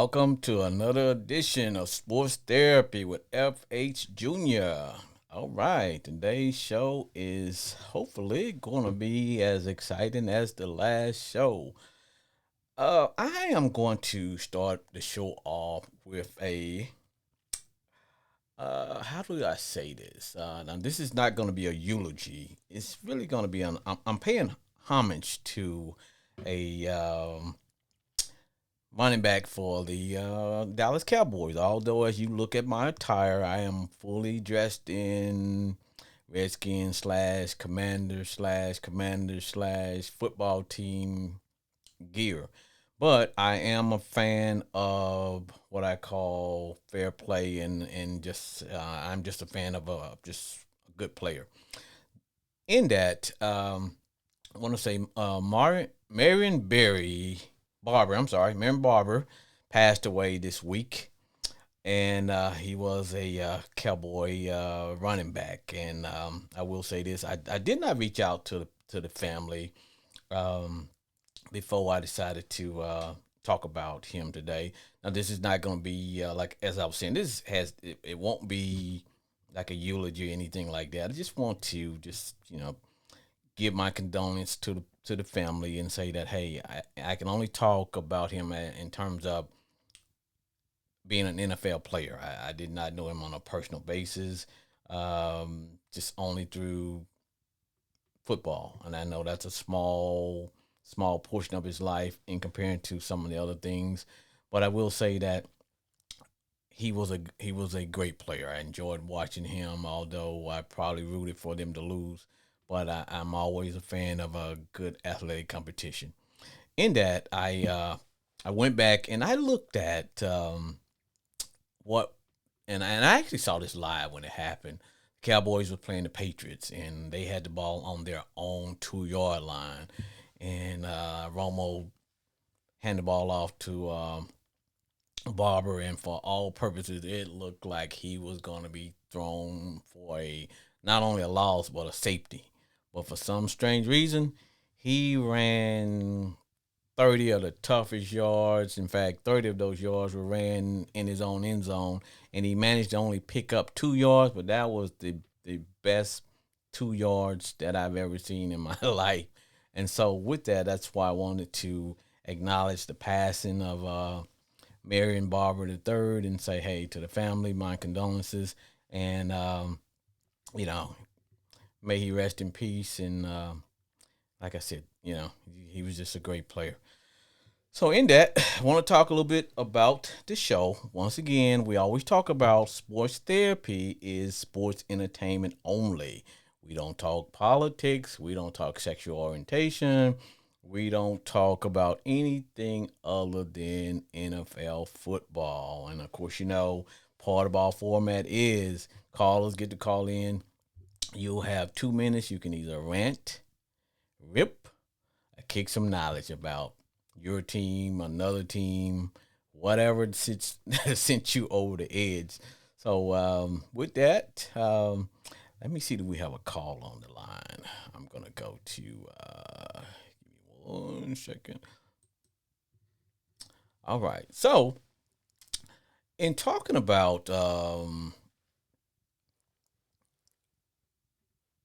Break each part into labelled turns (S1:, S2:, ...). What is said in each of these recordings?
S1: welcome to another edition of Sports Therapy with FH Jr. All right, today's show is hopefully going to be as exciting as the last show. I am going to start the show off with how do I say this? Now, this is not going to be a eulogy. It's really going to be I'm paying homage to a running back for the Dallas Cowboys. Although, as you look at my attire, I am fully dressed in Redskin slash football team gear. But I am a fan of what I call fair play, and just I'm just a fan of just a good player. In that, I want to say Marion Barber. I'm sorry, Marion Barber passed away this week, and he was a Cowboy running back. And I will say this: I did not reach out to the family um, before I decided to talk about him today. Now, this is not going to be like as I was saying. It won't be like a eulogy or anything like that. I just want to just give my condolence to the family and say that hey, I can only talk about him in terms of being an NFL player. I did not know him on a personal basis, just only through football, and I know that's a small portion of his life in comparing to some of the other things. But I will say that he was a great player. I enjoyed watching him, although I probably rooted for them to lose. But I'm always a fan of a good athletic competition. In that, I went back and I looked at what, and I actually saw this live when it happened. Cowboys were playing the Patriots, and they had the ball on their own 2 yard line, and Romo handed the ball off to Barber, and for all purposes, it looked like he was going to be thrown for a not only a loss but a safety. But for some strange reason, he ran 30 of the toughest yards. In fact, 30 of those yards were ran in his own end zone, and he managed to only pick up 2 yards. But that was the best 2 yards that I've ever seen in my life. And so, with that, that's why I wanted to acknowledge the passing of Marion Barber the third and say, hey, to the family, my condolences, and you know, may he rest in peace. And like I said, he was just a great player. So in that, I want to talk a little bit about the show. Once again, we always talk about sports therapy is sports entertainment only. We don't talk politics. We don't talk sexual orientation. We don't talk about anything other than NFL football. And of course, part of our format is callers get to call in. You'll have 2 minutes. You can either rant, rip, or kick some knowledge about your team, another team, whatever sent you over the edge. So with that, let me see. Do we have a call on the line? I'm gonna go to. Give me 1 second. All right. So in talking about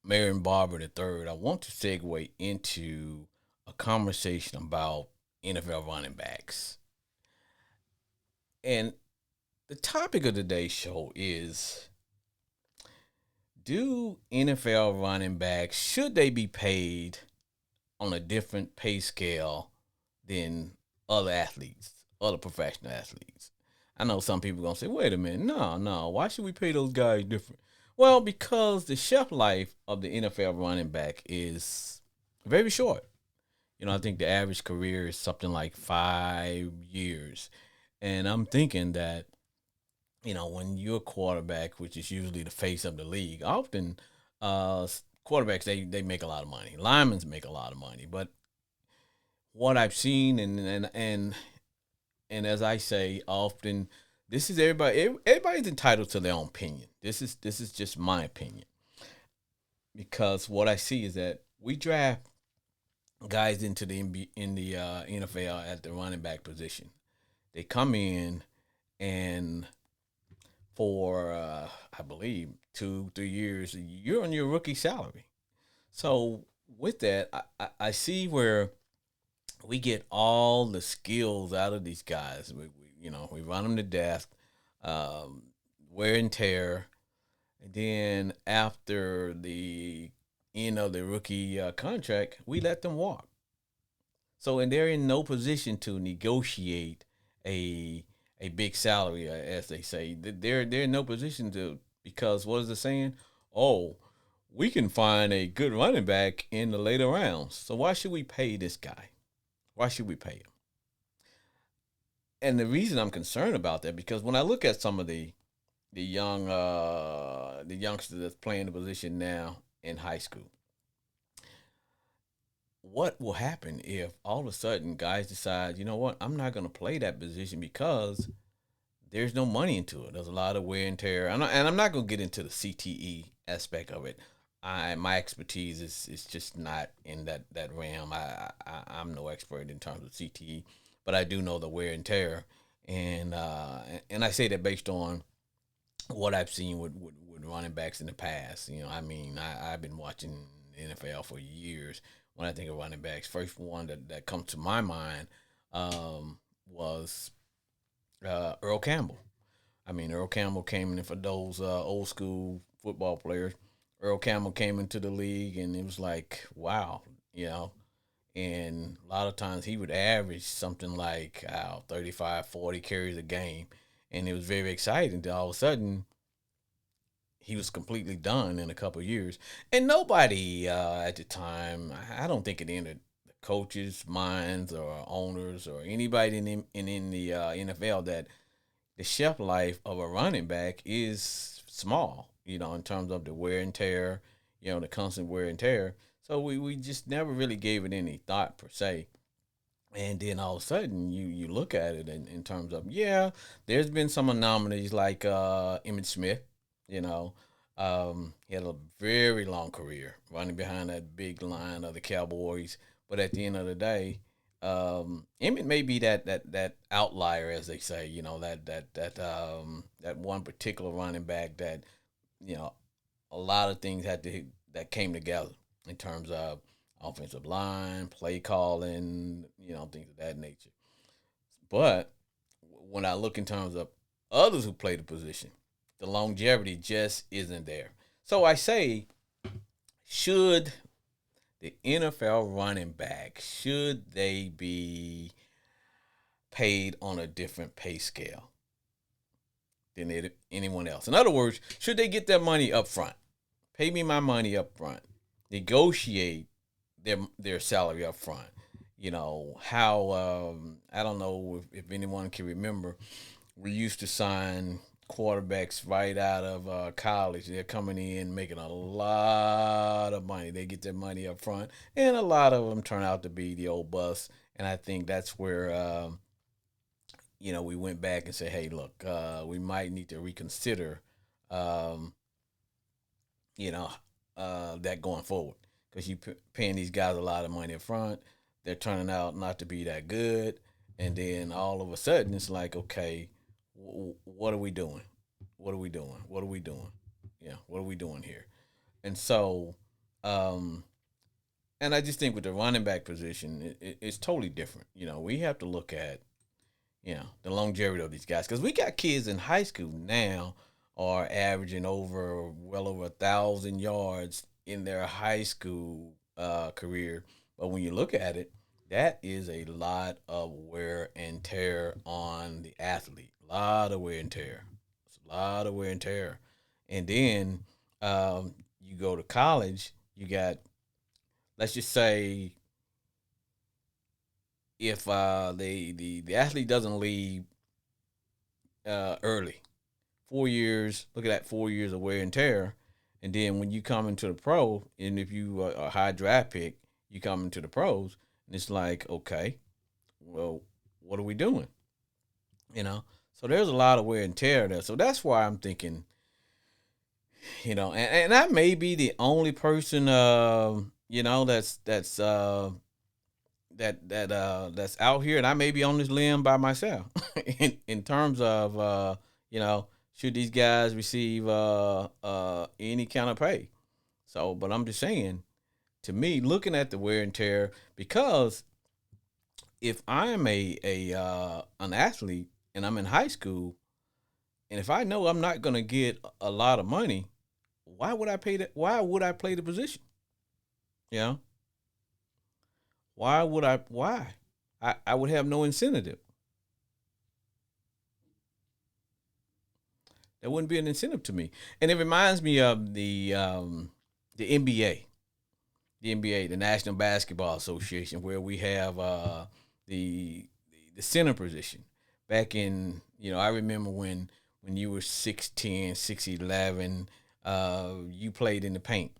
S1: Marion Barber the third, I want to segue into a conversation about NFL running backs. And the topic of today's show is, do NFL running backs, should they be paid on a different pay scale than other athletes, other professional athletes? I know some people are going to say, wait a minute, no, why should we pay those guys different? Well, because the shelf life of the NFL running back is very short. I think the average career is something like 5 years. And I'm thinking that, when you're a quarterback, which is usually the face of the league, often uh, quarterbacks, they make a lot of money. Linemen make a lot of money. But what I've seen, and as I say often, this is everybody's entitled to their own opinion. This is just my opinion. Because what I see is that we draft guys into the in the NFL at the running back position. they come in and for I believe 2 3 years, you're on your rookie salary. So with that, I see where we get all the skills out of these guys. We run them to death, um, wear and tear, and then after the end of the rookie contract, we let them walk. So, and they're in no position to negotiate a a big salary, as they say. They're in no position to, because what is the saying? Oh, we can find a good running back in the later rounds. So why should we pay this guy? Why should we pay him? And the reason I'm concerned about that, because when I look at some of the youngsters that's playing the position now in high school, what will happen if all of a sudden guys decide, you know what, I'm not going to play that position because there's no money into it. There's a lot of wear and tear. I'm not going to get into the CTE aspect of it. My expertise is just not in that realm. I'm no expert in terms of CTE, but I do know the wear and tear, and I say that based on what I've seen with running backs in the past. I mean, I've been watching the NFL for years. When I think of running backs, first one that comes to my mind was Earl Campbell. I mean, Earl Campbell came in, for those old school football players. Earl Campbell came into the league, and it was like, wow, you know. And a lot of times he would average something like 35, 40 carries a game. And it was very exciting until all of a sudden he was completely done in a couple of years. And nobody at the time, I don't think it entered the coaches' minds or owners or anybody in the NFL that the shelf life of a running back is small, in terms of the wear and tear, the constant wear and tear. So we just never really gave it any thought per se. And then all of a sudden you look at it in terms of, yeah, there's been some anomalies like Emmitt Smith, you know. He had a very long career running behind that big line of the Cowboys. But at the end of the day, Emmett may be that outlier, as they say, that one particular running back that, you know, a lot of things that came together in terms of offensive line, play calling, things of that nature. But when I look in terms of others who play the position, the longevity just isn't there. So I say, should the NFL running back, should they be paid on a different pay scale than anyone else? In other words, should they get their money up front? Pay me my money up front. Negotiate their salary up front. How I don't know if anyone can remember. We used to sign quarterbacks right out of college. They're coming in making a lot of money. They get their money up front, and a lot of them turn out to be the old bust. And I think that's where we went back and said, "Hey, look, we might need to reconsider, um, you know, that going forward, because paying these guys a lot of money up front. They're turning out not to be that good, and then all of a sudden it's like, okay, what are we doing? What are we doing? What are we doing? Yeah, what are we doing here?" And so, um, and I just think with the running back position, it's totally different. We have to look at the longevity of these guys, because we got kids in high school now are averaging well over 1,000 yards in their high school career. But when you look at it, that is a lot of wear and tear on the athlete. A lot of wear and tear. It's a lot of wear and tear. And then you go to college, you got, let's just say, if the athlete doesn't leave early, 4 years, look at that, 4 years of wear and tear. And then when you come into the pro, and if you are a high draft pick, you come into the pros, and it's like, okay, well, what are we doing? So there's a lot of wear and tear there. So that's why I'm thinking, and I may be the only person, that's that's out here, and I may be on this limb by myself in terms of you know, should these guys receive any kind of pay. So, but I'm just saying, to me, looking at the wear and tear, because if I'm a an athlete and I'm in high school, and if I know I'm not gonna get a lot of money, why would I pay that? Why would I play the position? You know, why would I? Why? I would have no incentive. That wouldn't be an incentive to me. And it reminds me of the NBA, the NBA, the National Basketball Association, where we have the the center position. Back in, I remember when you were 6'10", 6'11", you played in the paint.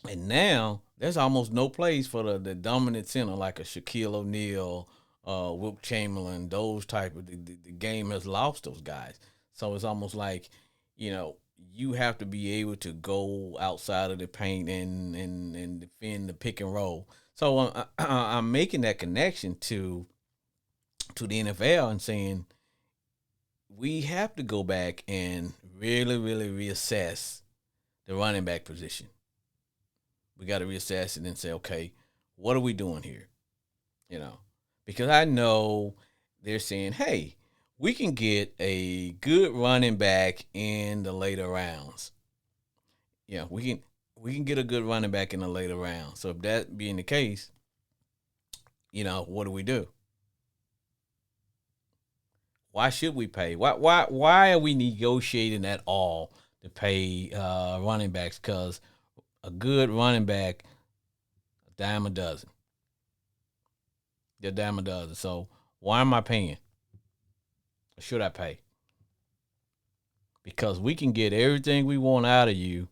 S1: And now there's almost no place for the dominant center like a Shaquille O'Neal, Wilt Chamberlain, those type of the game has lost those guys. So it's almost like, you know, you have to be able to go outside of the paint and defend the pick and roll. So I'm making that connection to the NFL and saying we have to go back and really, really reassess the running back position. We got to reassess it and say, okay, what are we doing here? You know, because I know they're saying, hey, we can get a good running back in the later rounds. Yeah, we can get a good running back in the later rounds. So if that being the case, what do we do? Why should we pay? Why are we negotiating at all to pay running backs? Because a good running back, a dime a dozen. They're a dime a dozen. So why am I paying? Or should I pay? Because we can get everything we want out of you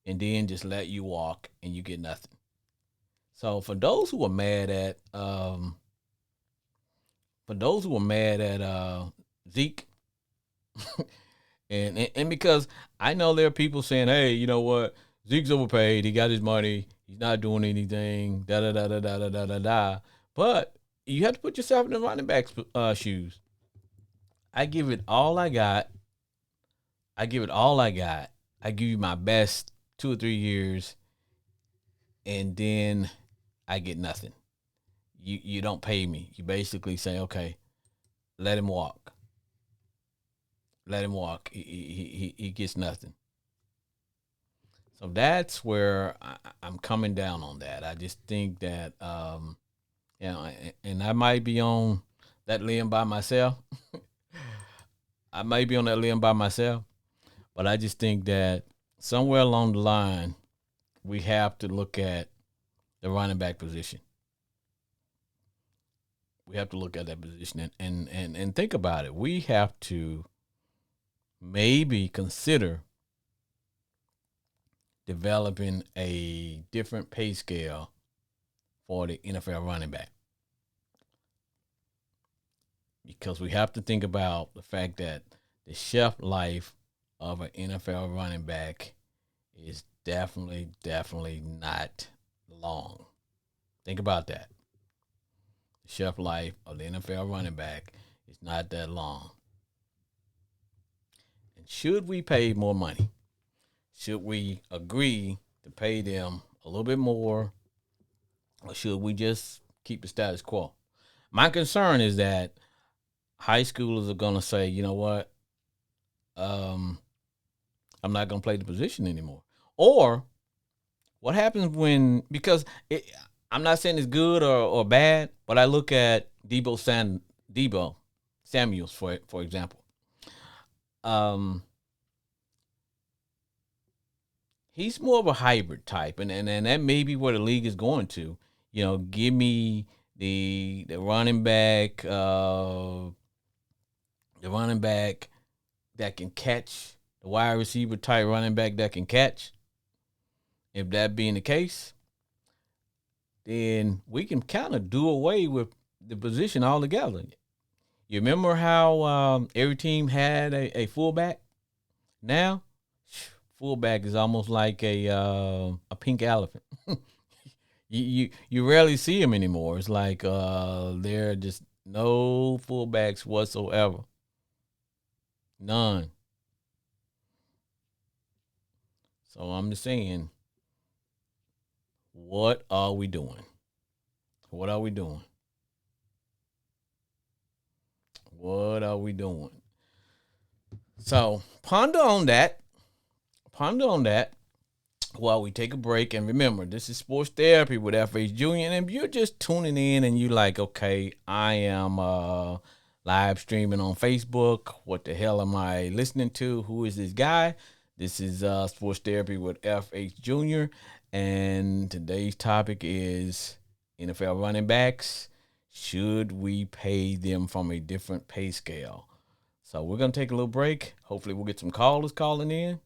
S1: and then just let you walk and you get nothing. So for those who are mad at Zeke, and because I know there are people saying, hey, you know what, Zeke's overpaid, he got his money, he's not doing anything, da da da da da da da da da. But you have to put yourself in the running back's shoes. I give it all I got. I give it all I got. I give you my best 2 or 3 years, and then I get nothing. You don't pay me. You basically say, okay, let him walk. Let him walk. He gets nothing. So that's where I'm coming down on that. I just think that, and I might be on that limb by myself. I might be on that limb by myself, but I just think that somewhere along the line, we have to look at the running back position. We have to look at that position and think about it. We have to maybe consider developing a different pay scale for the NFL running back, because we have to think about the fact that the shelf life of an NFL running back is definitely not long. Think about that. The shelf life of the NFL running back is not that long. And should we pay more money? Should we agree to pay them a little bit more, or should we just keep the status quo? My concern is that high schoolers are going to say, you know what, um, I'm not going to play the position anymore. Or what happens because I'm not saying it's good or bad, but I look at Debo Samuels, for example. Um, he's more of a hybrid type, and that may be where the league is going to. Give me the running back that can catch, the wide receiver type running back that can catch. If that being the case, then we can kind of do away with the position altogether. You remember how every team had a fullback? Now, fullback is almost like a pink elephant. You rarely see them anymore. It's like there are just no fullbacks whatsoever. None. So I'm just saying, what are we doing? What are we doing? What are we doing? So ponder on that. Ponder on that while we take a break. And remember, this is Sports Therapy with FH Jr. And if you're just tuning in and you like, okay, I am live streaming on Facebook. What the hell am I listening to? Who is this guy? This is Sports Therapy with FH Jr. And today's topic is NFL running backs. Should we pay them from a different pay scale? So we're going to take a little break. Hopefully, we'll get some callers calling in.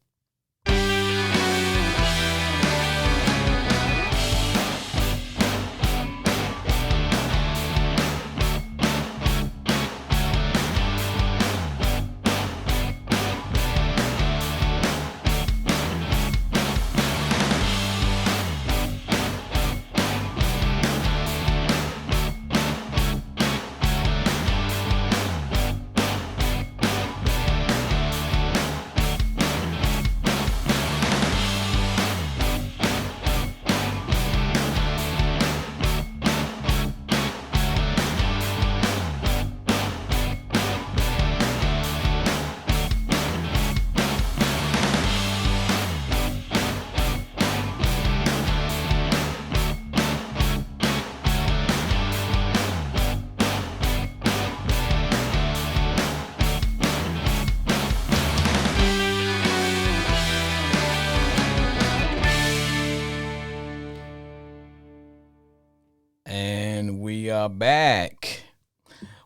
S1: And we are back.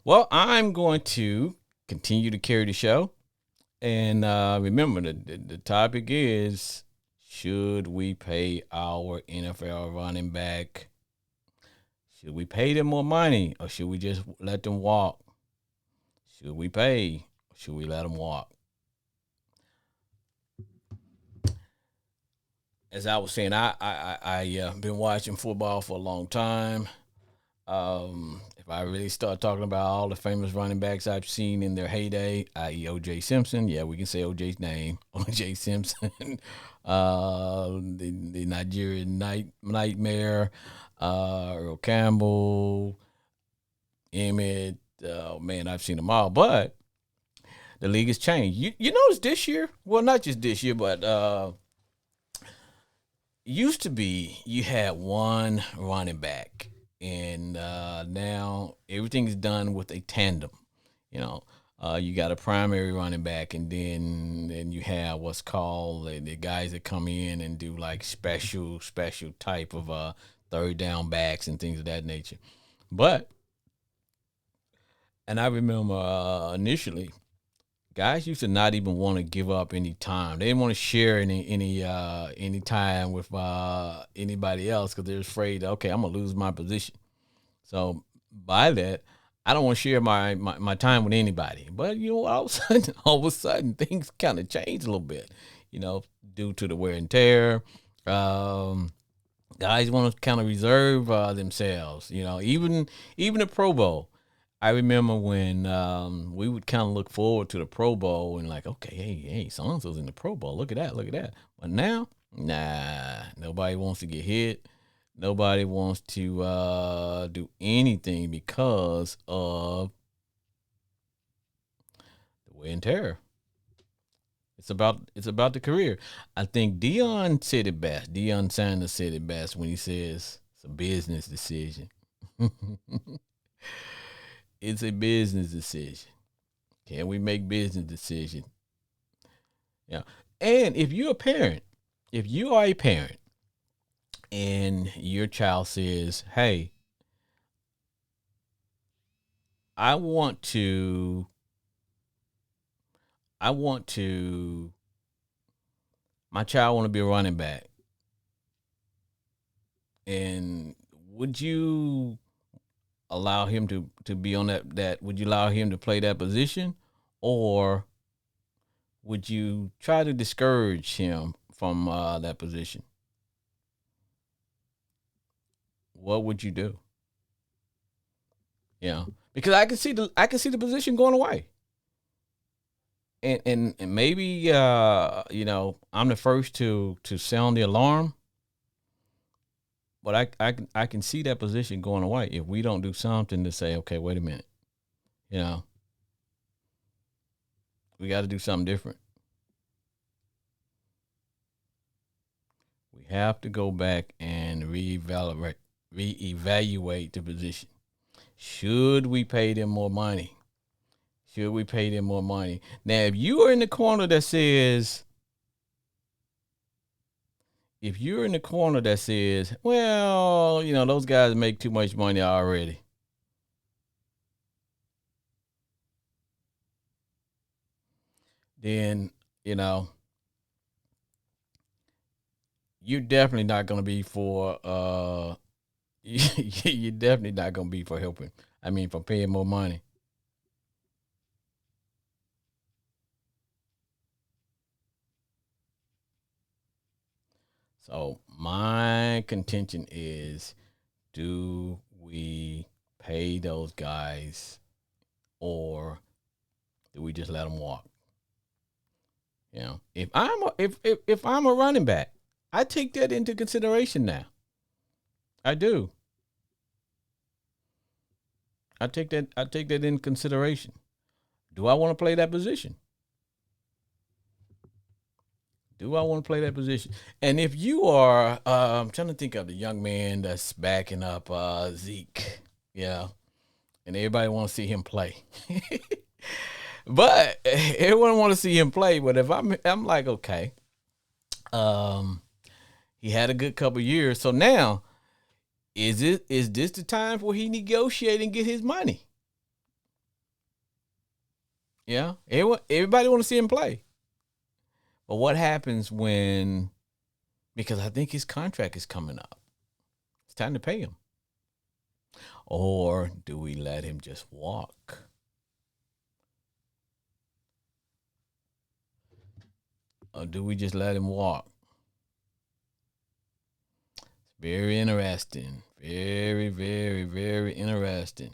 S1: Well, I'm going to continue to carry the show. And remember, the topic is, should we pay our NFL running back? Should we pay them more money or should we just let them walk? Should we pay or should we let them walk? As I was saying, I been watching football for a long time. If I really start talking about all the famous running backs I've seen in their heyday, i.e., O.J. Simpson, yeah, we can say O.J.'s name, O.J. Simpson, the Nigerian nightmare, Earl Campbell, Emmett. Oh man, I've seen them all, but the league has changed. You notice this year? Well, not just this year, but used to be you had one running back, and now everything is done with a tandem. You know, you got a primary running back, and then you have what's called the guys that come in and do like special type of third down backs and things of that nature. But and I remember initially guys used to not even want to give up any time. They didn't want to share any time with anybody else because they're afraid. Okay, I'm gonna lose my position. So by that, I don't want to share my time with anybody. But you know, all of a sudden, things kind of change a little bit. You know, due to the wear and tear. Um, Guys want to kind of reserve themselves. You know, even the Pro Bowl. I remember when we would kind of look forward to the Pro Bowl and like, okay, hey, so and so's in the Pro Bowl. Look at that, look at that. But now, nah, nobody wants to get hit. Nobody wants to do anything because of the wear and tear. It's about the career. I think Dion said it best. Dion Sanders said it best when he says it's a business decision. It's a business decision. Can we make business decisions? Yeah. And if you are a parent and your child says, "Hey, I want to I want to my child want to be a running back." And would you allow him to be on that would you allow him to play that position, or would you try to discourage him from that position? what would you do? Yeah, because I can see the position going away, and maybe I'm the first to sound the alarm, but I can see that position going away if we don't do something to say, okay, wait a minute, you know, we got to do something different. We have to go back and reevaluate the position. Should we pay them more money? Should we pay them more money? Now, if you're in the corner that says, well, those guys make too much money already, then, you know, you're definitely not going to be for, you're definitely not going to be for helping. I mean, for paying more money. So my contention is, do we pay those guys or do we just let them walk? If I'm a running back, I take that into consideration now. I do. I take that in consideration. Do I want to play that position? Do I want to play that position? And if you are, I'm trying to think of the young man that's backing up Zeke, yeah, and everybody want to see him play. But everyone want to see him play. But if I'm like, okay, um, he had a good couple years, so now is this the time where he negotiate and get his money? Yeah, everybody want to see him play. But what happens when? Because I think his contract is coming up. It's time to pay him. Or do we let him just walk? Or do we just let him walk? Very interesting. Very, very, very interesting.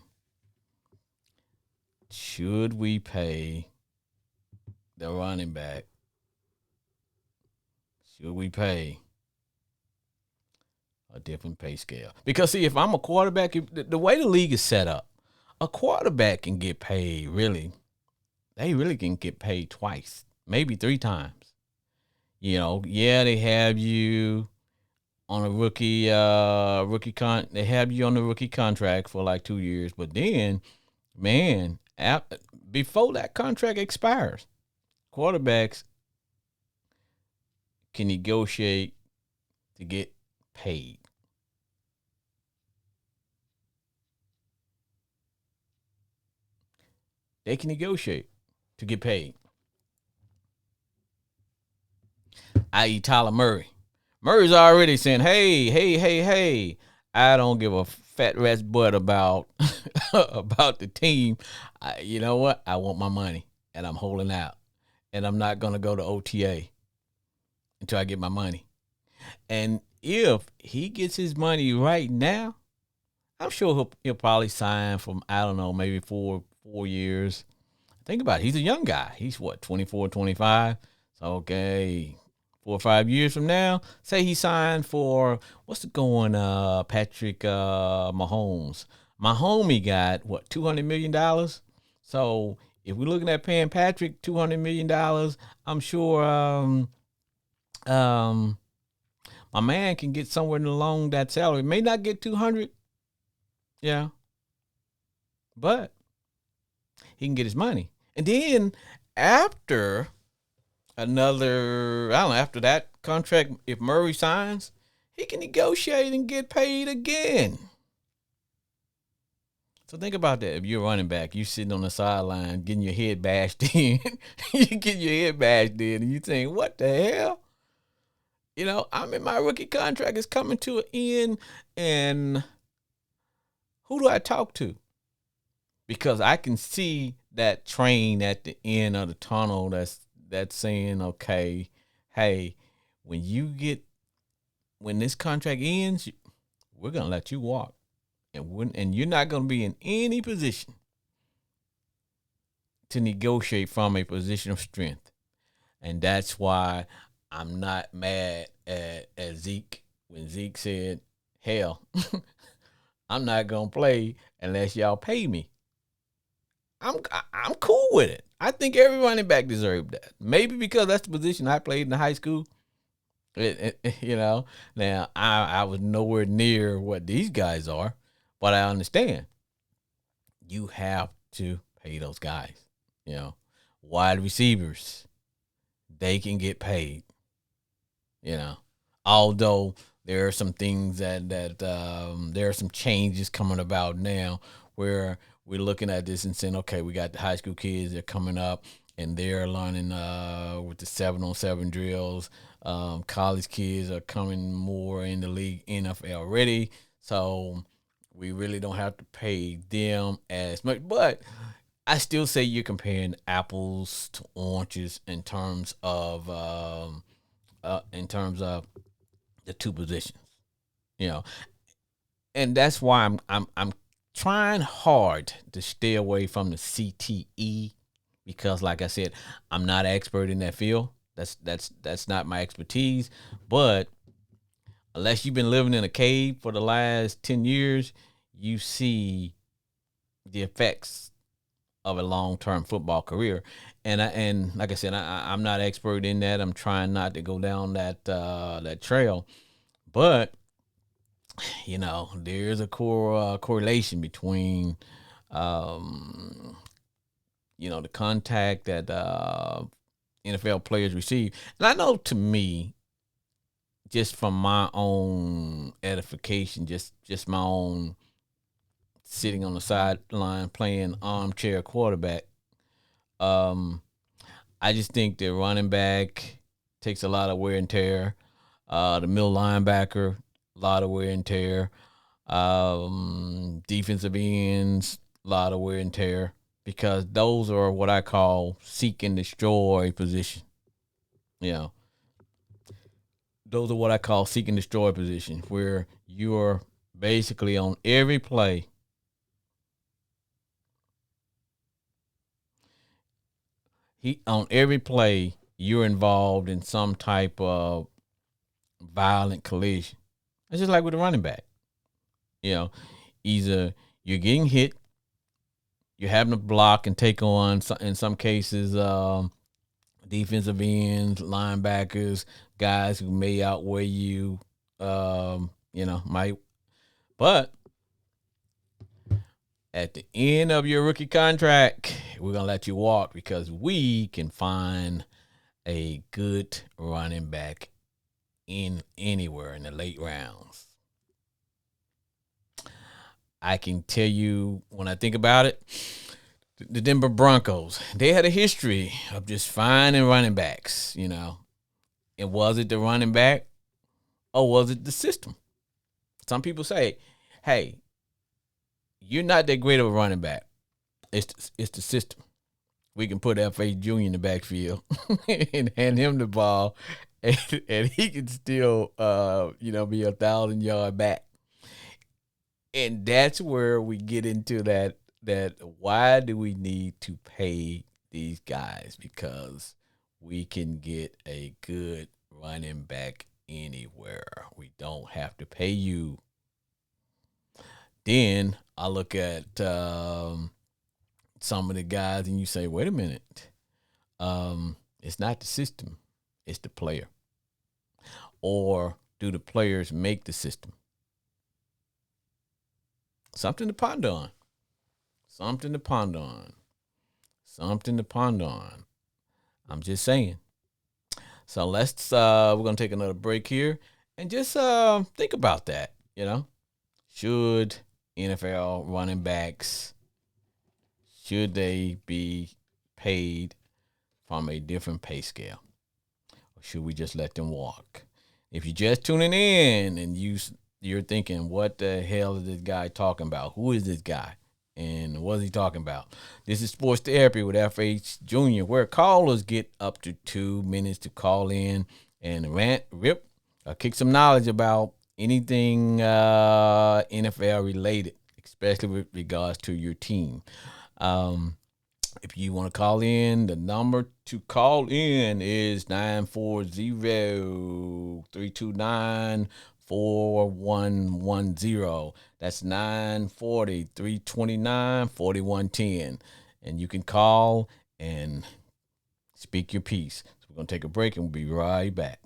S1: Should we pay the running back? Should we pay a different pay scale? Because see, if I'm a quarterback, the way the league is set up, a quarterback can get paid really. They really can get paid twice, maybe three times. Yeah, they have you on a they have you on the rookie contract for like 2 years, but then, man, before that contract expires, quarterbacks can negotiate to get paid. They can negotiate to get paid. I.e., Tyler Murray. Murray's already saying, "Hey, hey, hey, hey, I don't give a fat rat's butt about about the team. You know what? I want my money, and I'm holding out, and I'm not gonna go to OTA until I get my money. And if he gets his money right now, I'm sure he'll probably sign from, I don't know, maybe 4 years. Think about it. He's a young guy. He's what, 24, 25. So okay, 4 or 5 years from now, say he signed for what's it going, Patrick Mahomes. My homie got what, $200 million. So if we're looking at paying Patrick $200 million, I'm sure um my man can get somewhere along that salary. May not get 200, yeah, but he can get his money. And then after I don't know, after that contract, if Murray signs, he can negotiate and get paid again. So think about that. If you're a running back, you sitting on the sideline getting your head bashed in. You get your head bashed in, and you think, what the hell? I'm in my rookie contract is coming to an end, and who do I talk to? Because I can see that train at the end of the tunnel that's saying, okay, hey, when you get when this contract ends, we're gonna let you walk, and you're not gonna be in any position to negotiate from a position of strength. And that's why I'm not mad at Zeke when Zeke said, "Hell, I'm not gonna play unless y'all pay me." I'm cool with it. I think every running back deserved that. Maybe because that's the position I played in the high school. You know, now I was nowhere near what these guys are, but I understand you have to pay those guys. You know, wide receivers, they can get paid. You know, although there are some things that there are some changes coming about now where we're looking at this and saying, okay, we got the high school kids that are coming up and they're learning with the 7-on-7 drills. College kids are coming more in the league NFL ready, so we really don't have to pay them as much. But I still say you're comparing apples to oranges in terms of the two positions, you know, and that's why I'm trying hard to stay away from the CTE because, like I said, I'm not an expert in that field. That's not my expertise. But unless you've been living in a cave for the last 10 years, you see the effects of a long-term football career. And like I said, I'm not expert in that. I'm trying not to go down that trail, but there's a correlation between um, the contact that NFL players receive. And I know, to me, just from my own edification, just my own sitting on the sideline playing armchair quarterback. Um, I just think the running back takes a lot of wear and tear. The middle linebacker, a lot of wear and tear. Defensive ends, a lot of wear and tear because those are what I call seek and destroy position. You know, those are what I call seek and destroy position, where you're basically on every play. On every play, you're involved in some type of violent collision. It's just like with a running back. You know, either you're getting hit, you're having to block and take on, in some cases, defensive ends, linebackers, guys who may outweigh you. Might, but at the end of your rookie contract, we're gonna let you walk because we can find a good running back in anywhere in the late rounds. I can tell you when I think about it, the Denver Broncos, they had a history of just finding running backs, And was it the running back or was it the system? Some people say, hey, you're not that great of a running back. It's the system. We can put F.A. Jr. in the backfield and hand him the ball, and he can still, be 1,000-yard back. And that's where we get into that why do we need to pay these guys? Because we can get a good running back anywhere. We don't have to pay you. Then I look at some of the guys and you say, wait a minute. It's not the system, it's the player. Or do the players make the system? Something to ponder on. Something to ponder on. Something to ponder on. I'm just saying. So we're gonna take another break here and just think about that. Should NFL running backs, should they be paid from a different pay scale, or should we just let them walk? If you're just tuning in and you're thinking, what the hell is this guy talking about? Who is this guy? And what is he talking about? This is Sports Therapy with F.H. Jr., where callers get up to 2 minutes to call in and rant, rip, or kick some knowledge about anything NFL related, especially with regards to your team. Um, if you want to call in, the number to call in is 940-329-4110. That's 940-329-4110. And you can call and speak your piece. So we're going to take a break and we'll be right back.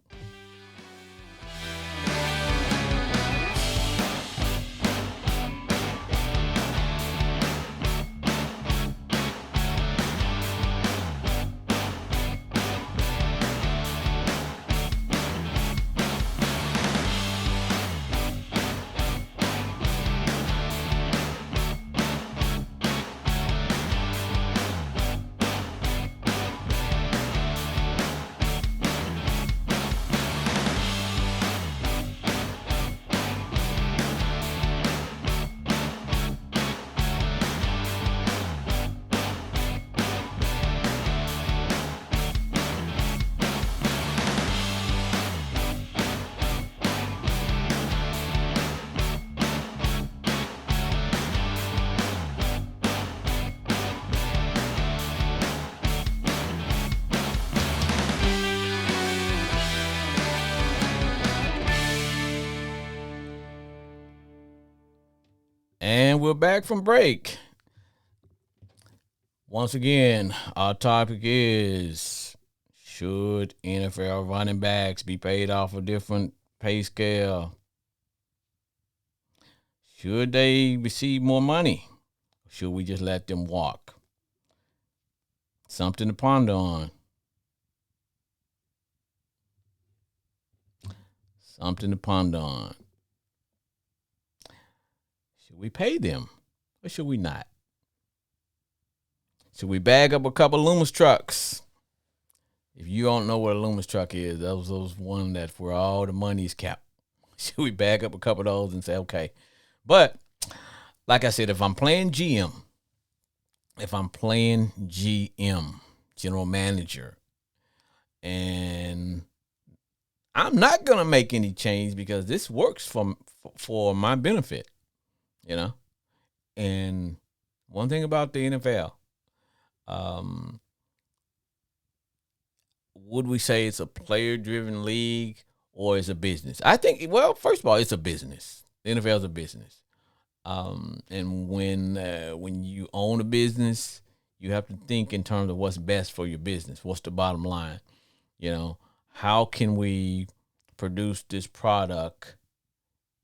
S1: And we're back from break. Once again, our topic is, should NFL running backs be paid off a different pay scale? Should they receive more money? Should we just let them walk? Something to ponder on. Something to ponder on. Should we pay them or should we not? Should we bag up a couple Loomis trucks? If you don't know what a Loomis truck is, those one that's where all the money's kept. Should we bag up a couple of those and say, okay? But like I said, if I'm playing GM, general manager, and I'm not gonna make any change because this works for my benefit, you know. And one thing about the NFL, would we say it's a player-driven league or it's a business? I think, well, first of all, it's a business. The NFL is a business. And when you own a business, you have to think in terms of what's best for your business. What's the bottom line? You know, how can we produce this product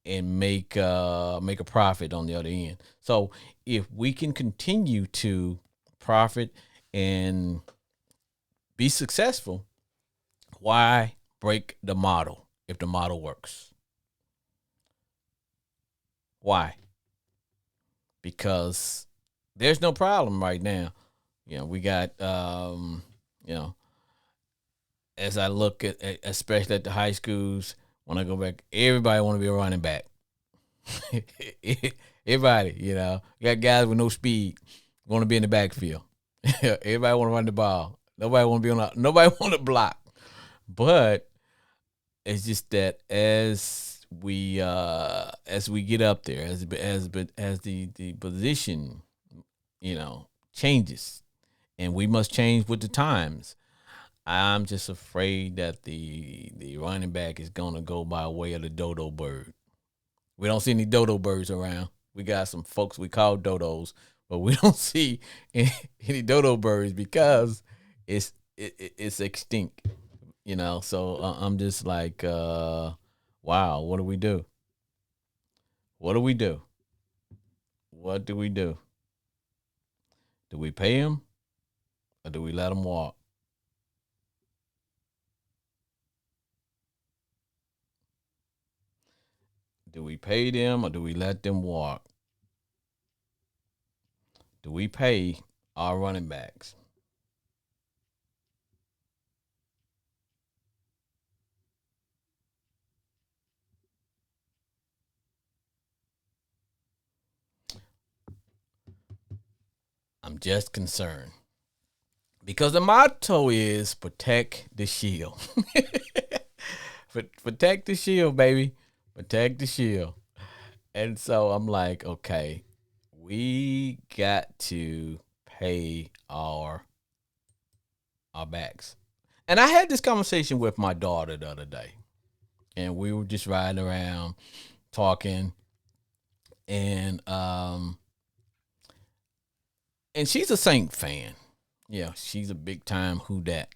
S1: and make a profit on the other end? So if we can continue to profit and be successful, why break the model if the model works? Why? Because there's no problem right now. You know, we got, you know, as I look at, especially at the high schools, when I go back, everybody want to be a running back. Everybody, you know, you got guys with no speed want to be in the backfield. Everybody want to run the ball. Nobody want to be nobody want to block. But it's just that as we get up there, as the position, you know, changes, and we must change with the times. I'm just afraid that the running back is gonna go by way of the dodo bird. We don't see any dodo birds around. We got some folks we call dodos, but we don't see any dodo birds because it's extinct. You know, so I'm just like, wow, what do we do? What do we do? What do we do? Do we pay him or do we let him walk? Do we pay them or do we let them walk? Do we pay our running backs? I'm just concerned because the motto is protect the shield. Protect the shield, baby. Protect the shield. And so I'm like, okay, we got to pay our backs. And I had this conversation with my daughter the other day, and we were just riding around talking, and and she's a Saint fan. Yeah, she's a big time who dat.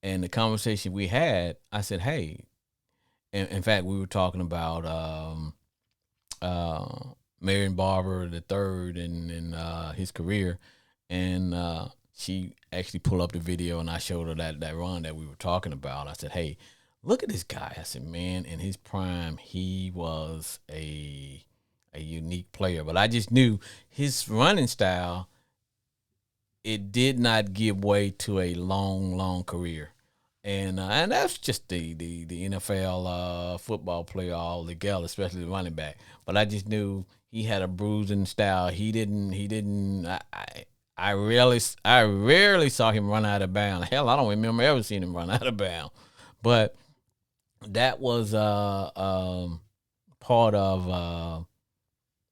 S1: And the conversation we had, I said, hey, in fact, we were talking about uh, Marion Barber the third and his career, and she actually pulled up the video, and I showed her that run that we were talking about. I said, "Hey, look at this guy." I said, "Man, in his prime, he was a unique player, but I just knew his running style. It did not give way to a long career." And that's just the NFL football player all together, especially the running back. But I just knew he had a bruising style. He didn't. I rarely saw him run out of bounds. Hell, I don't remember ever seeing him run out of bounds. But that was part of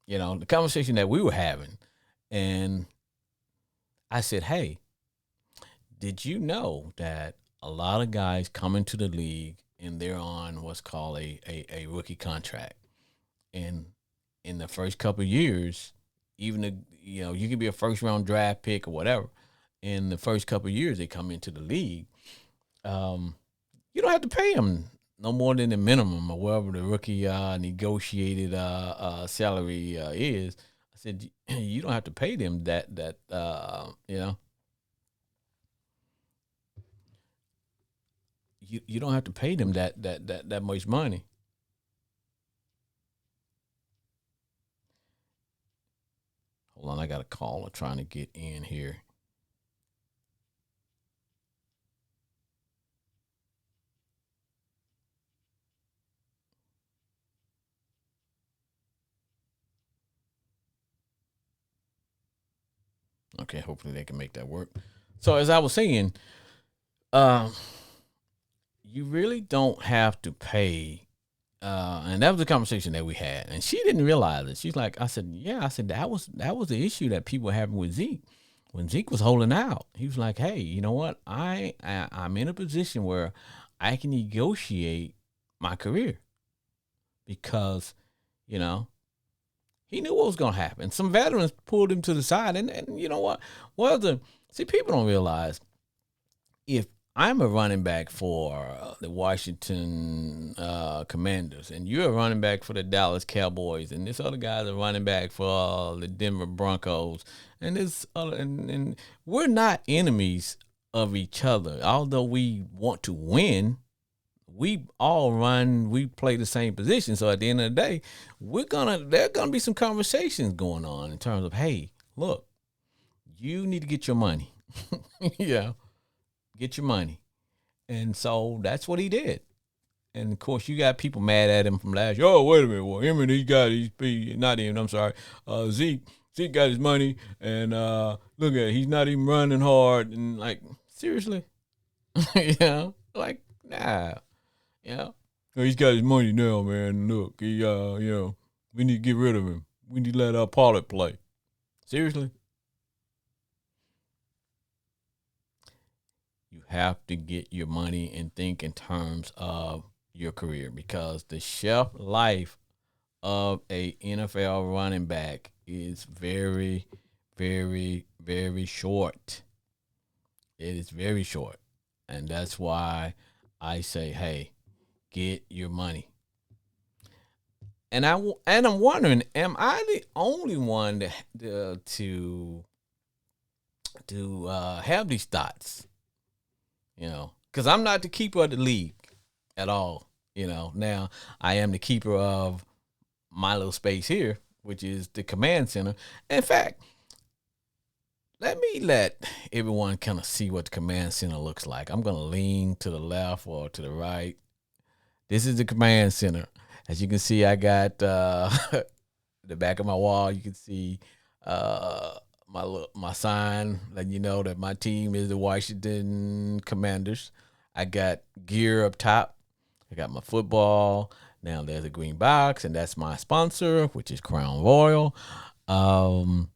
S1: the conversation that we were having, and I said, "Hey, did you know that a lot of guys come into the league and they're on what's called a rookie contract? And in the first couple of years, even you could be a first round draft pick or whatever. In the first couple of years, they come into the league. Um, you don't have to pay them no more than the minimum or whatever the rookie negotiated salary is." I said, "You don't have to pay them you don't have to pay them that much money." Hold on, I got a caller trying to get in here. Okay, hopefully they can make that work. So as I was saying, um, you really don't have to pay. And that was the conversation that we had, and she didn't realize it. She's like, I said, yeah, I said that was the issue that people were having with Zeke when Zeke was holding out. He was like, hey, you know what? I'm in a position where I can negotiate my career because you know he knew what was going to happen. Some veterans pulled him to the side, and you know what? Well, people don't realize if I'm a running back for the Washington Commanders, and you're a running back for the Dallas Cowboys, and this other guy's a running back for the Denver Broncos, and and we're not enemies of each other. Although we want to win, we play the same position. So at the end of the day, there's gonna be some conversations going on in terms of, hey, look, you need to get your money. Yeah, get your money. And so that's what he did. And of course, you got people mad at him from last year. Oh, wait a minute, well, him and he got not him. I'm sorry, Zeke got his money, and look at it, he's not even running hard. And like, seriously, like, nah. Yeah. No, he's got his money now, man. Look, we need to get rid of him. We need to let our Pollard play. Seriously? You have to get your money and think in terms of your career because the shelf life of a NFL running back is very, very, very short. It is very short. And that's why I say, hey, get your money. And I'm wondering, am I the only one to have these thoughts? Because I'm not the keeper of the league at all. Now I am the keeper of my little space here, which is the command center. In fact, let everyone kind of see what the command center looks like. I'm gonna lean to the left or to the right. This is the command center. As you can see, I got the back of my wall. You can see my sign letting you know that my team is the Washington Commanders. I got gear up top. I got my football. Now there's a green box, and that's my sponsor, which is Crown Royal. Um,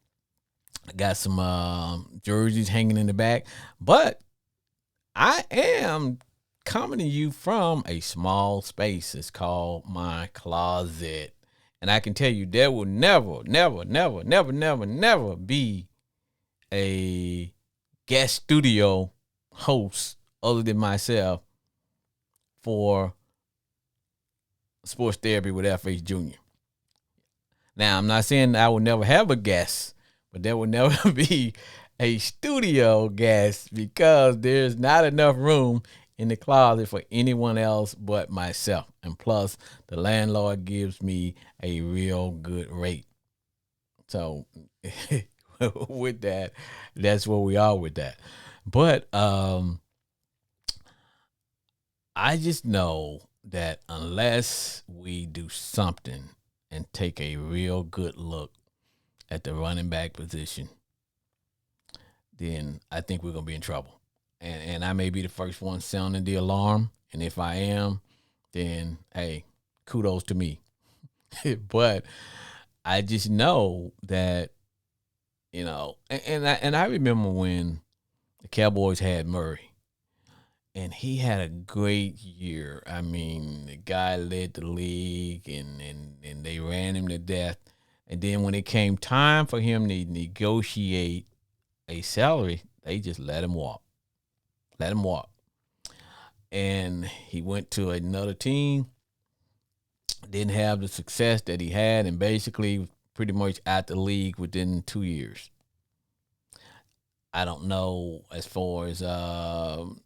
S1: I got some jerseys hanging in the back, but I am coming to you from a small space. It's called my closet. And I can tell you there will never, never, never, never, never, never be a guest studio host other than myself for sports therapy with FH Jr. Now, I'm not saying I will never have a guest, but there will never be a studio guest because there's not enough room in the closet for anyone else but myself. And plus, the landlord gives me a real good rate. So, with that, that's where we are with that. But I just know that unless we do something and take a real good look at the running back position, then I think we're gonna be in trouble. And I may be the first one sounding the alarm. And if I am, then hey, kudos to me. But I just know that, and I remember when the Cowboys had Murray, and he had a great year. I mean, the guy led the league, and they ran him to death. And then when it came time for him to negotiate a salary, they just let him walk. Let him walk. And he went to another team, didn't have the success that he had, and basically was pretty much out the league within 2 years. I don't know as far as the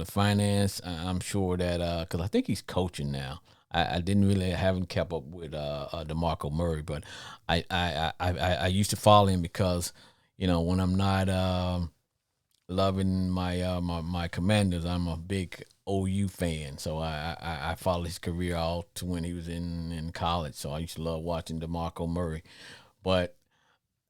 S1: finance. I'm sure that because I think he's coaching now. I didn't really haven't kept up with DeMarco Murray, but I used to follow him because when I'm not loving my Commanders, I'm a big OU fan. So I followed his career all to when he was in college. So I used to love watching DeMarco Murray, but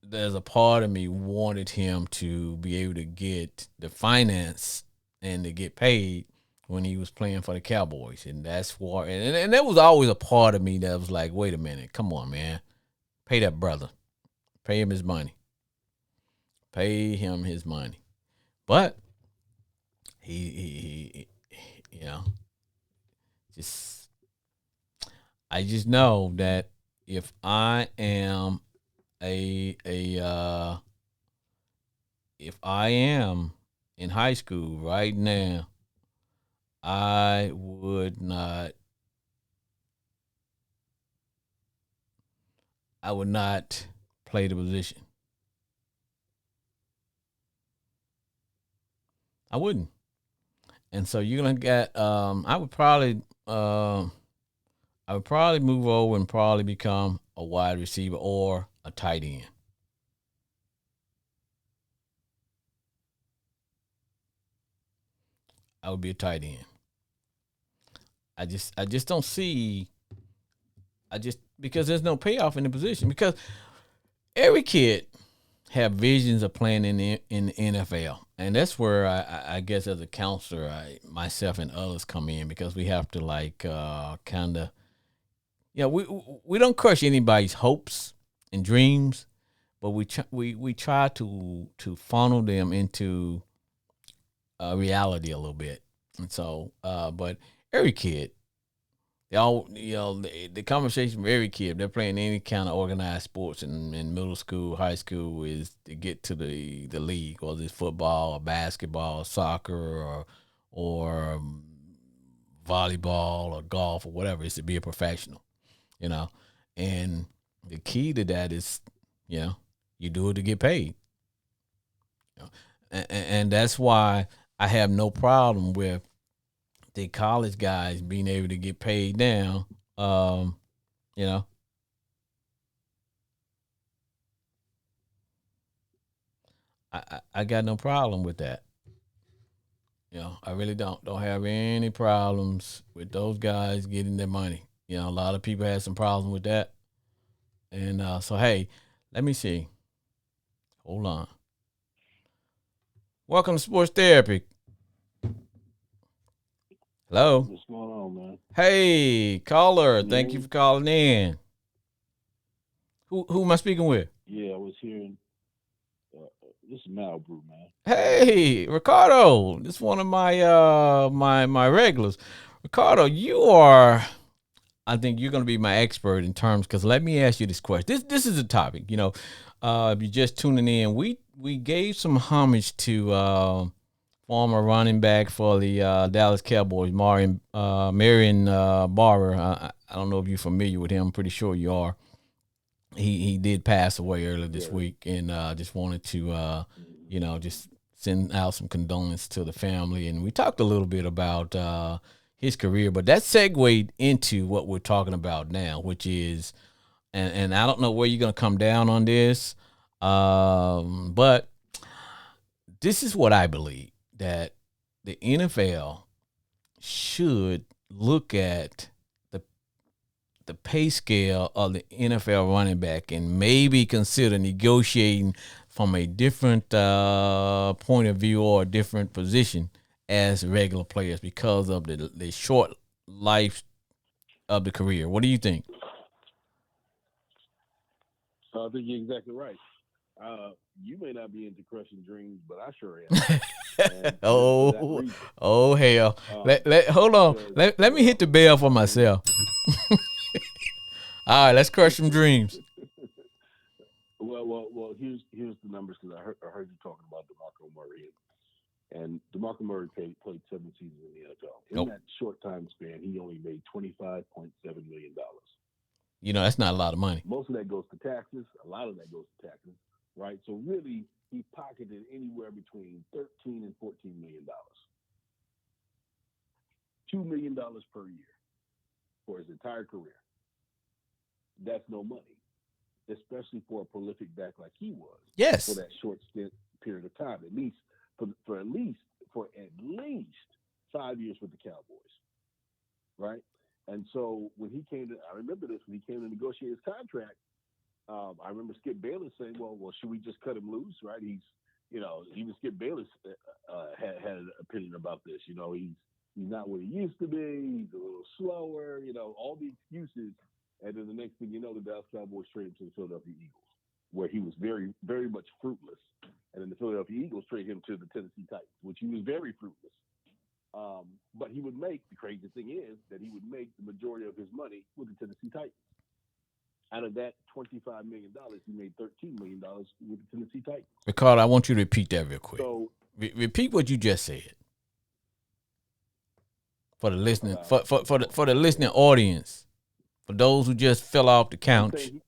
S1: there's a part of me wanted him to be able to get the finance and to get paid when he was playing for the Cowboys. And that's why, and that was always a part of me that was like, wait a minute, come on, man. Pay that brother. Pay him his money. Pay him his money. But he just, I just know that if I am a if I am in high school right now, I would not play the position. I wouldn't. And so you're gonna get I would probably move over and probably become a wide receiver or a tight end. I would be a tight end. I just don't see. I just because there's no payoff in the position because every kid have visions of playing in the NFL, and that's where I guess as a counselor, myself and others come in because we have to like kind of we don't crush anybody's hopes and dreams, but we try to funnel them into reality a little bit, and so but every kid they all, the conversation for every kid, they're playing any kind of organized sports in middle school, high school, is to get to the league, whether it's football or basketball, or soccer, or volleyball or golf or whatever. It's to be a professional, you know. And the key to that is, you do it to get paid. And that's why I have no problem with the college guys being able to get paid now. You know, I got no problem with that. I really don't have any problems with those guys getting their money. A lot of people had some problems with that, and so hey, let me see. Hold on. Welcome to Sports Therapy. Hello.
S2: What's going on, man?
S1: Hey, caller.
S2: Can you hear
S1: Thank you
S2: me?
S1: for calling in. Who am I speaking with?
S2: Yeah, I was hearing. This is Malbrew, man.
S1: Hey, Ricardo. This is one of my regulars. Ricardo, you are. I think you're going to be my expert in terms because let me ask you this question. This is a topic. If you're just tuning in, we gave some homage to former running back for the Dallas Cowboys, Marion Barber. I don't know if you're familiar with him. I'm pretty sure you are. He did pass away earlier this
S2: Yeah.
S1: week, and just wanted to
S2: Mhm.
S1: just send out some condolences to the family. And we talked a little bit about his career, but that segued into what we're talking about now, which is, and I don't know where you're gonna come down on this, but this is what I believe that the NFL should look at the the pay scale of the NFL running back and maybe consider negotiating from a different point of view or a different position as regular players because of the short life of the career. What do you think?
S2: So I think you're exactly right. You may not be into crushing dreams, but I sure am, and for that
S1: oh,
S2: reason,
S1: oh hell! Let hold on.
S2: because
S1: Let me hit the bell for myself. All right, let's crush some dreams.
S2: well. Here's the numbers because I heard you talking about DeMarco Murray, and DeMarco Murray played 7 seasons in the NFL. In
S1: Nope.
S2: that short time span, he only made $25.7 million.
S1: That's not a lot of money.
S2: Most of that goes to taxes. A lot of that goes to taxes, right? So really, he pocketed anywhere between 13 and 14 million dollars, $2 million per year for his entire career. That's no money, especially for a prolific back like he was for
S1: Yes.
S2: that short stint period of time. At least for at least 5 years with the Cowboys, right? And so when he came to, I remember this when he came to negotiate his contract. I remember Skip Bayless saying, "Well, should we just cut him loose?" Right? Even Skip Bayless had an opinion about this. He's not what he used to be. He's a little slower. All the excuses. And then the next thing you know, the Dallas Cowboys traded him to the Philadelphia Eagles, where he was very, very much fruitless. And then the Philadelphia Eagles traded him to the Tennessee Titans, which he was very fruitless. But he would make, the crazy thing is that he would make the majority of his money with the Tennessee Titans. Out of that $25 million, he made $13 million with the Tennessee Titans.
S1: Ricardo, I want you to repeat that real quick.
S2: So
S1: Repeat what you just said for the listening
S2: about
S1: for the listening audience, for those who just fell off the
S2: I'm
S1: couch.
S2: saying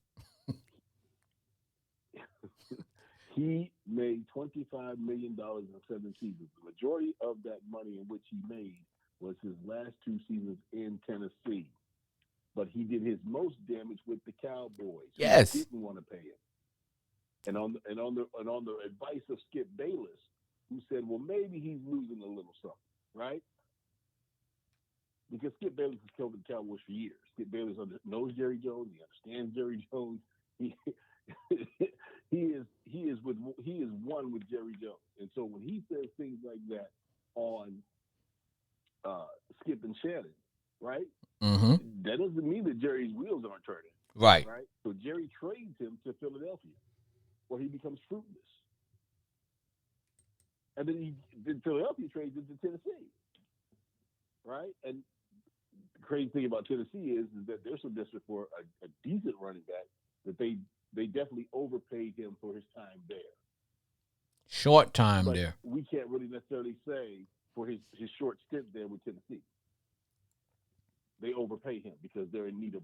S2: he made $25 million in 7 seasons. The majority of that money in which he made was his last 2 seasons in Tennessee. But he did his most damage with the Cowboys, who
S1: Yes.
S2: didn't want to pay him. And on the advice of Skip Bayless, who said, well, maybe he's losing a little something, right? Because Skip Bayless has covered the Cowboys for years. Skip Bayless knows Jerry Jones. He understands Jerry Jones. He he is one with Jerry Jones. And so when he says things like that on uh, Skip and Shannon, right?
S1: Mm-hmm.
S2: That doesn't mean that Jerry's wheels aren't turning,
S1: Right.
S2: right? So Jerry trades him to Philadelphia, where he becomes fruitless, and then Philadelphia trades him to Tennessee, right? And the crazy thing about Tennessee is that they're so desperate for a decent running back that they definitely overpaid him for his time there.
S1: Short time
S2: But
S1: there.
S2: we can't really necessarily say for his short stint there with Tennessee, they overpay him because they're in need of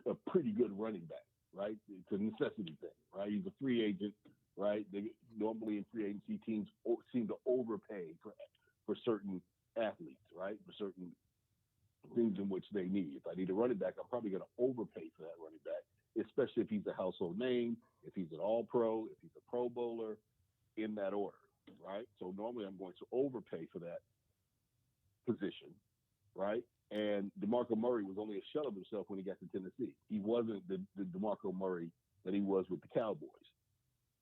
S2: a pretty good running back, right? It's a necessity thing, right? He's a free agent, right? They normally in free agency teams seem to overpay for certain athletes, right? For certain things in which they need. If I need a running back, I'm probably going to overpay for that running back, especially if he's a household name, if he's an All Pro, if he's a Pro Bowler, in that order, right? So normally I'm going to overpay for that position, right? And DeMarco Murray was only a shell of himself when he got to Tennessee. He wasn't the DeMarco Murray that he was with the Cowboys,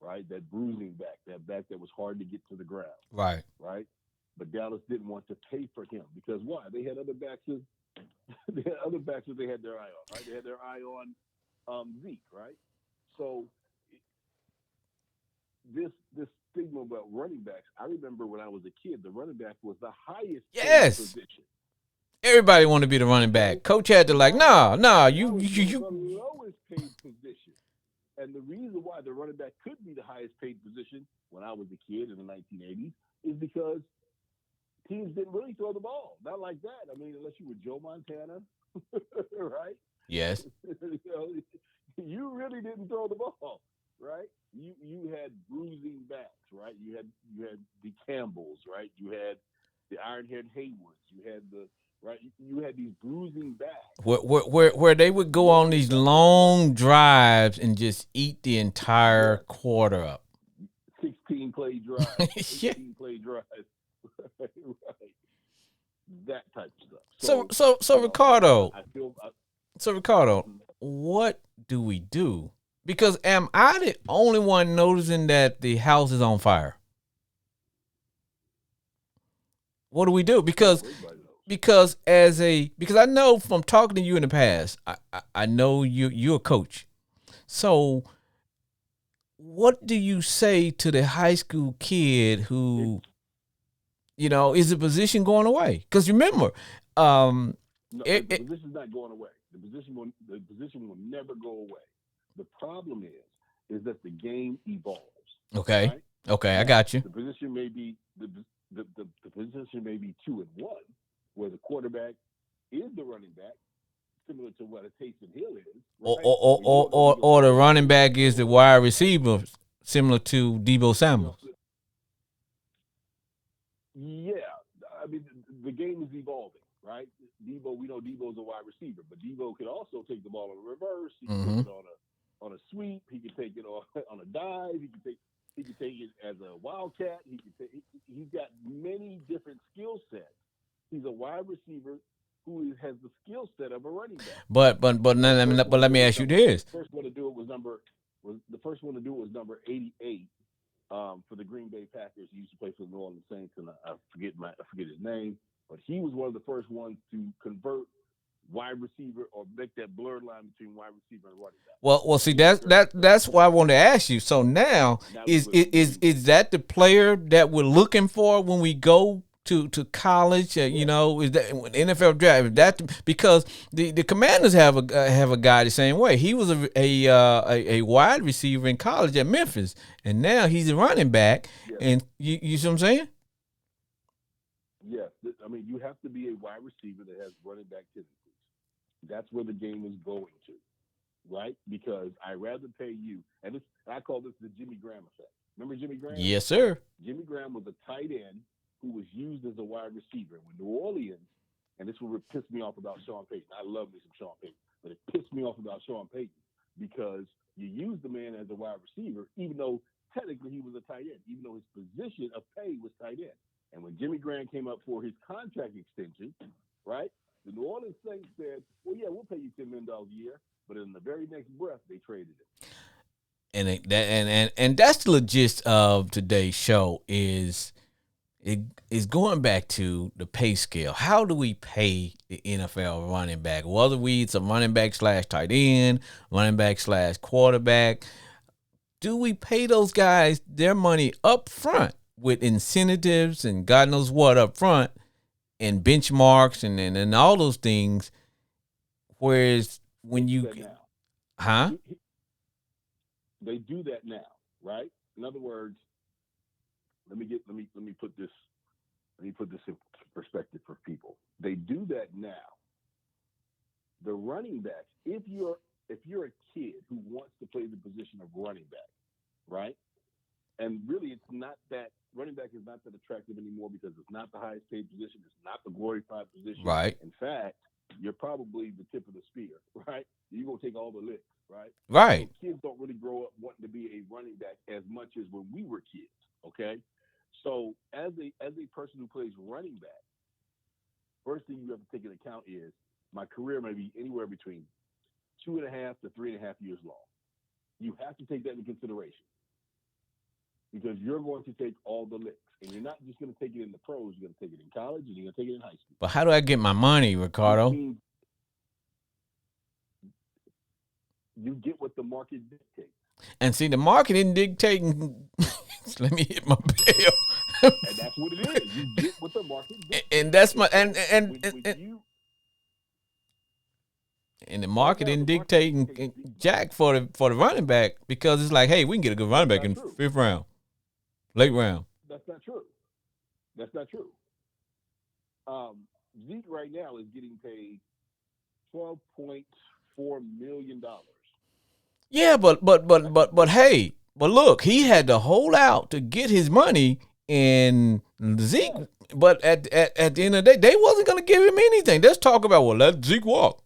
S2: right? That bruising back, that back that was hard to get to the ground,
S1: Right.
S2: right? but Dallas didn't want to pay for him because why? They had other backs. They had other backs that they had their eye on, right? They had their eye on Zeke, right? So this stigma about running backs. I remember when I was a kid, the running back was the highest paid
S1: Yes.
S2: position.
S1: Everybody want to be the running
S2: Okay,
S1: back. Coach had to like, nah, nah,
S2: that was
S1: you.
S2: the lowest paid position. And the reason why the running back could be the highest paid position when I was a kid in the 1980s is because teams didn't really throw the ball. Not like that. I mean, unless you were Joe Montana, right?
S1: Yes.
S2: you, know, you really didn't throw the ball, right? You had bruising backs, right? You had the Campbells, right? You had the Ironhead Haywoods. You had the right. You had these bruising backs.
S1: Where they would go on these long drives and just eat the entire
S2: Yes,
S1: quarter up.
S2: 16 play drives,
S1: Yeah.
S2: 18 play drives, right? That type of stuff.
S1: So
S2: So
S1: so so
S2: you know, I,
S1: Ricardo,
S2: I feel.
S1: so Ricardo,
S2: Mhm.
S1: what do we do? Because am I the only one noticing that the house is on fire? What do we do?
S2: No, everybody knows.
S1: Because I know from talking to you in the past, I know you're a coach. So what do you say to the high school kid
S2: It,
S1: who, is the position going away? Because remember, um,
S2: no,
S1: it,
S2: the
S1: it
S2: position's not going away. The position will never go away. The problem is that the game evolves,
S1: okay,
S2: right?
S1: okay, I
S2: Now
S1: got you.
S2: the position may be the position may be 2-1, where the quarterback is the running back, similar to what a Taysom Hill is,
S1: Or
S2: right?
S1: or, or,
S2: Where you
S1: or,
S2: don't know who
S1: or
S2: your
S1: or the
S2: quarterback
S1: running
S2: is
S1: back is the
S2: until
S1: wide receiver, similar to Debo
S2: you know.
S1: Samuels.
S2: Yeah, I mean the game is evolving, right? Debo, we know Debo's a wide receiver, but Debo could also take the ball on a reverse. He can take
S1: Mm-hmm.
S2: it on a sweep. He can take it on a dive. He can take it as a wildcat. He's got many different skill sets. He's a wide receiver who has the skill set of a running back.
S1: But
S2: You know,
S1: let me ask you this.
S2: first one to do it was the first one to do it was number 88 for the Green Bay Packers. He used to play for the New Orleans Saints, and I forget his name, but he was one of the first ones to convert wide receiver or make that blurred line between wide receiver and running back.
S1: Well,
S2: So
S1: see
S2: he was very
S1: that's
S2: successful
S1: why I
S2: at it,
S1: wanted to ask you. So now
S2: and that was
S1: is
S2: with
S1: is
S2: Green Bay.
S1: is that the player that we're looking for when we go to college?
S2: Yes,
S1: Is that when NFL draft? Is
S2: yes,
S1: that because the Commanders have a guy the same way? He was a wide receiver in college at Memphis, and now he's a running back.
S2: yes,
S1: And you see what I'm saying?
S2: yes. I mean, you have to be a wide receiver that has running back tendencies. That's where the game is going to, right? Because I rather pay you, and I call this the Jimmy Graham effect. Remember Jimmy Graham?
S1: Yes, sir.
S2: Jimmy Graham was a tight end who was used as a wide receiver. When New Orleans, and this would piss me off about Sean Payton. I love me some Sean Payton, but it pissed me off about Sean Payton because you used the man as a wide receiver, even though technically he was a tight end, even though his position of pay was tight end. And when Jimmy Graham came up for his contract extension, right, the New Orleans Saints said, "Well, yeah, we'll pay you $10 million a year," but in the very next breath, they traded him.
S1: And that's the gist of today's show it is going back to the pay scale. How do we pay the NFL running back? Whether it's a running back slash tight end, running back slash quarterback, do we pay those guys their money up front with incentives and God knows what up front and benchmarks and all those things? Whereas
S2: They
S1: when
S2: do
S1: you,
S2: that now.
S1: huh?
S2: They do that now, right? In other words, let me put this in perspective for people. They do that now. The running backs, if you're a kid who wants to play the position of running back, right? And really, it's not that running back is not that attractive anymore because it's not the highest paid position. It's not the glorified position.
S1: Right,
S2: In fact, you're probably the tip of the spear, right? You're gonna take all the licks, right?
S1: right.
S2: So kids don't really grow up wanting to be a running back as much as when we were kids. Okay, so as a person who plays running back, first thing you have to take into account is my career may be anywhere between 2.5 to 3.5 years long. You have to take that into consideration because you're going to take all the licks. And you're not just going to take it in the pros. You're going to take it in college, and you're going to take it in high school.
S1: But how do I get my money,
S2: Which
S1: Ricardo?
S2: means you get what the market dictates.
S1: And see, the market isn't dictating. Let me hit my bell.
S2: And that's what it is. You get what the market dictates.
S1: And that's my and the
S2: right
S1: market
S2: now,
S1: isn't
S2: the market
S1: dictating
S2: dictates
S1: Jack for the running back because it's like, hey, we can get a good running
S2: That's
S1: back in
S2: not true.
S1: fifth round, late round.
S2: That's not true. That's not true. Zeke right now is getting paid $12.4 million.
S1: Yeah, but hey, but look, he had to hold out to get his money, and Zeke.
S2: Yeah.
S1: But at the end of the day, they wasn't going to give him anything. Let's talk about let Zeke walk.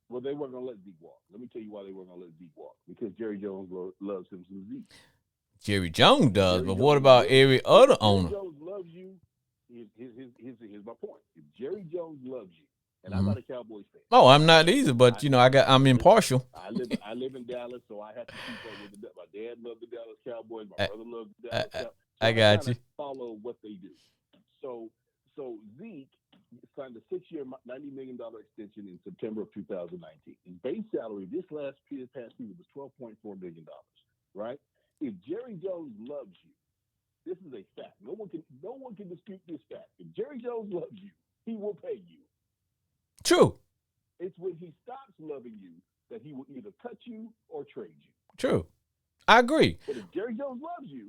S2: Well, they weren't going to let Zeke walk. Let me tell you why they weren't going to let Zeke walk. Because Jerry Jones loves him some Zeke.
S1: Jerry Jones does,
S2: Jerry
S1: but
S2: Jones
S1: what about every other
S2: Jerry
S1: owner?
S2: Jones loves you. Here's my point. If Jerry Jones loves you, and I'm not a Cowboys fan.
S1: Oh, I'm not either, but I'm impartial.
S2: I live in Dallas, so I have to keep up with the. My dad loved the Dallas Cowboys. My brother loved the Dallas Cowboys. So
S1: I got
S2: kinda
S1: you.
S2: Follow what they do. So Zeke signed a 6-year, $90 million extension in September of 2019. His base salary this past season was $12.4 million. Right? If Jerry Jones loves you, this is a fact. No one can dispute this fact. If Jerry Jones loves you, he will pay you.
S1: True.
S2: It's when he stops loving you that he will either cut you or trade you.
S1: True. I agree.
S2: But if Jerry Jones loves you,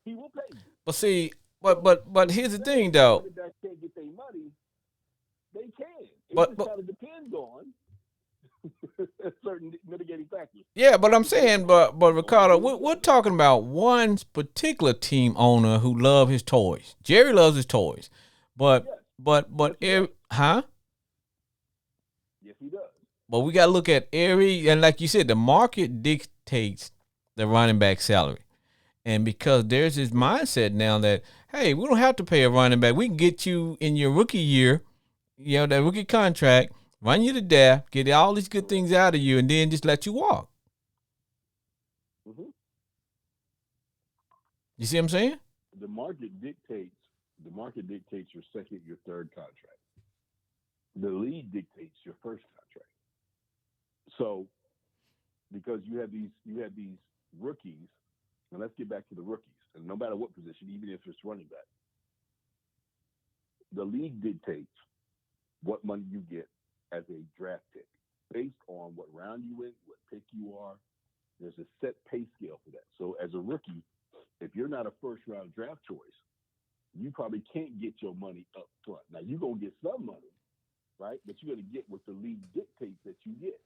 S2: he will pay you.
S1: But see, but here's the thing though.
S2: Running backs can't get their money. They can. It
S1: But
S2: just kind of depends on certain mitigating factors.
S1: yeah, but I'm saying, but Ricardo, we're talking about one particular team owner who loves his toys. Jerry loves his toys, but
S2: Yes,
S1: huh?
S2: Yes, he does.
S1: But we got to look at every, and like you said, the market dictates the running back salary. And because there's this mindset now that, hey, we don't have to pay a running back. We can get you in your rookie year, that rookie contract, run you to death, get all these good things out of you, and then just let you walk.
S2: Mm-hmm.
S1: You see what I'm saying?
S2: The market dictates your second, your third contract. The league dictates your first contract. So, because you have these rookies, and let's get back to the rookies, and no matter what position, even if it's running back, the league dictates what money you get as a draft pick based on what round you win, what pick you are. There's a set pay scale for that. So, as a rookie, if you're not a first round draft choice, you probably can't get your money up front. Now, you're going to get some money, right? But you're going to get what the league dictates that you get.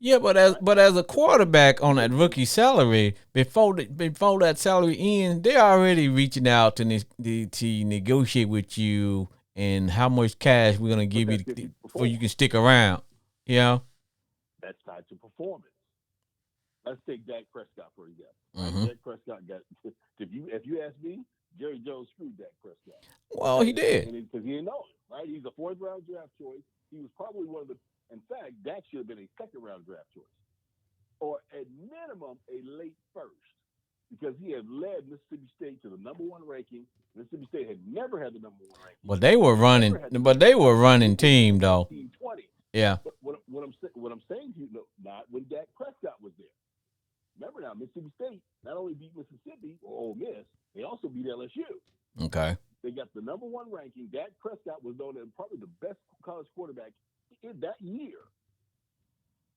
S1: Yeah, but as a quarterback on that rookie salary, before that salary ends, they're already reaching out to negotiate with you and how much cash we're gonna give you for you can stick around.
S2: That's tied to performance. Let's take Dak Prescott for example.
S1: Mm-hmm.
S2: Dak Prescott got if you ask me, Jerry Jones screwed Dak Prescott.
S1: Well, he did
S2: because he didn't know it, right? He's a fourth round draft choice. He was probably one of the. In fact, Dak should have been a second round draft choice, or at minimum a late first, because he had led Mississippi State to the number one ranking. Mississippi State had never had the number one ranking.
S1: But they were running. But they were running team though.
S2: 1920.
S1: Yeah.
S2: But what I'm saying to you, not when Dak Prescott was there. Remember now, Mississippi State not only beat Mississippi or Ole Miss, they also beat LSU.
S1: Okay.
S2: They got the number one ranking. Dak Prescott was known as probably the best college quarterback in that year.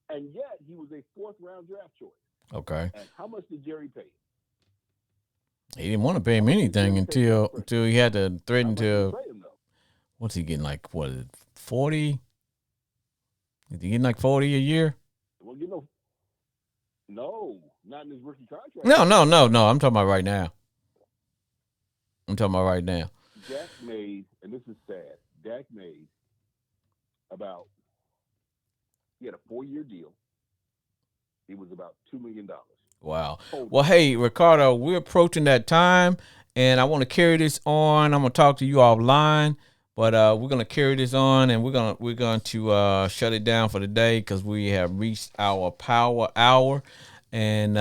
S2: And yet, he was a fourth round draft choice.
S1: Okay.
S2: And how much did Jerry pay him?
S1: He didn't want to pay him anything until he had to threaten to. What's he getting, like, 40? Is he getting like 40 a year?
S2: Well, no, not in his rookie contract.
S1: No. I'm talking about right now.
S2: Dak made, and this is sad, Dak made he had a 4-year deal. It was about $2 million.
S1: Wow. Well, hey, Ricardo, we're approaching that time, and I want to carry this on. I'm going to talk to you offline, but we're going to carry this on, and we're going to shut it down for the day because we have reached our power hour. And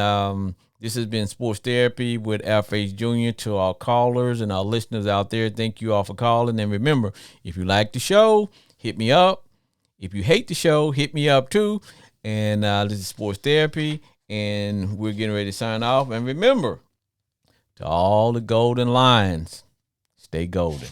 S1: This has been Sports Therapy with FH Jr. To our callers and our listeners out there, thank you all for calling. And remember, if you like the show, hit me up. If you hate the show, hit me up too. And this is Sports Therapy, and we're getting ready to sign off. And remember, to all the golden lions, stay golden.